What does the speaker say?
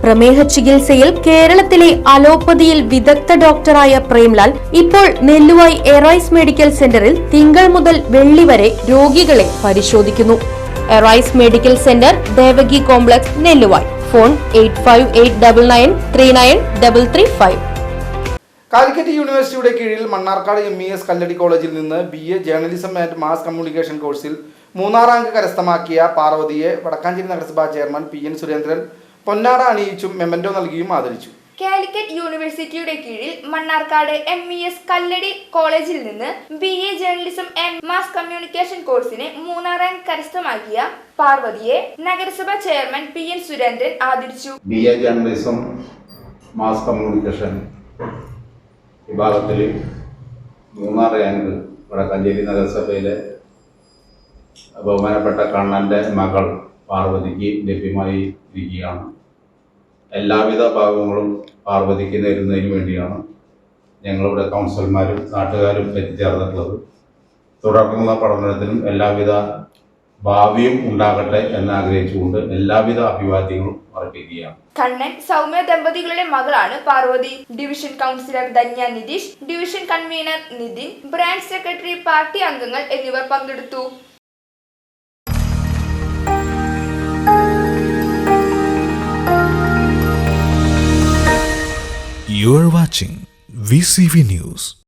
പ്രമേഹ ചികിത്സയിൽ കേരളത്തിലെ അലോപ്പതിയിൽ വിദഗ്ധ ഡോക്ടറായ പ്രേംലാൽ ഇപ്പോൾ നെല്ലുവായി എറൈസ് മെഡിക്കൽ സെന്ററിൽ തിങ്കൾ മുതൽ വെള്ളി വരെ രോഗികളെ പരിശോധിക്കുന്നു. Arise medical centre, Devaki complex, Nelluvayi. Phone 8589393335. Calicut യൂണിവേഴ്സിറ്റിയുടെ കീഴിൽ മണ്ണാർക്കാട് MES കല്ലടി കോളേജിൽ നിന്ന് BA journalism and mass communication കോഴ്സിൽ 3ാം റാങ്ക് കരസ്ഥമാക്കിയ പാർവതിയെ വടക്കാഞ്ചേരി നഗരസഭാ ചെയർമാൻ PN സുരേന്ദ്രൻ പൊന്നാട അണിയിച്ചും മെമന്റോ നൽകിയും ആദരിച്ചു. കാലിക്കറ്റ് യൂണിവേഴ്സിറ്റിയുടെ കീഴിൽ മണ്ണാർക്കാട് MES കല്ലടി കോളേജിൽ നിന്ന് BA journalism and mass communication കോഴ്സിന് 3ാം റാങ്ക് കരസ്ഥമാക്കിയ പാർവതിയെ നഗരസഭാ ചെയർമാൻ PN സുരേന്ദ്രൻ ആദരിച്ചു. BA ജേർണലിസം മാസ് കമ്മ്യൂണിക്കേഷൻ വിഭാഗത്തിൽ 3ാം റാങ്ക് വടക്കാഞ്ചേരി നഗരസഭയിലെ ബഹുമാനപ്പെട്ട കണ്ണൻ്റെ മകൾ പാർവതിക്ക് ലഭ്യമായി ഇരിക്കുകയാണ്. എല്ലാവിധ ഭാഗങ്ങളും പാർവതിക്ക് നേരുന്നതിന് വേണ്ടിയാണ് ഞങ്ങളിവിടെ കൗൺസിലർമാരും നാട്ടുകാരും എത്തിച്ചേർന്നിട്ടുള്ളത്. തുടർന്നുള്ള പഠനത്തിനും എല്ലാവിധ ഭാവിയും ഉണ്ടാകട്ടെ എന്നാഗ്രഹിച്ചുകൊണ്ട് എല്ലാവിധ അഭിവാദ്യങ്ങളും അർപ്പിക്കുകയാണ്. കണ്ണൻ സൗമ്യ ദമ്പതികളുടെ മകളാണ് Parvathy. Division councillor Dhanya Nitheesh, division convener Nithin, branch secretary, party അംഗങ്ങൾ എന്നിവർ പങ്കെടുത്തു. You are watching VCV News.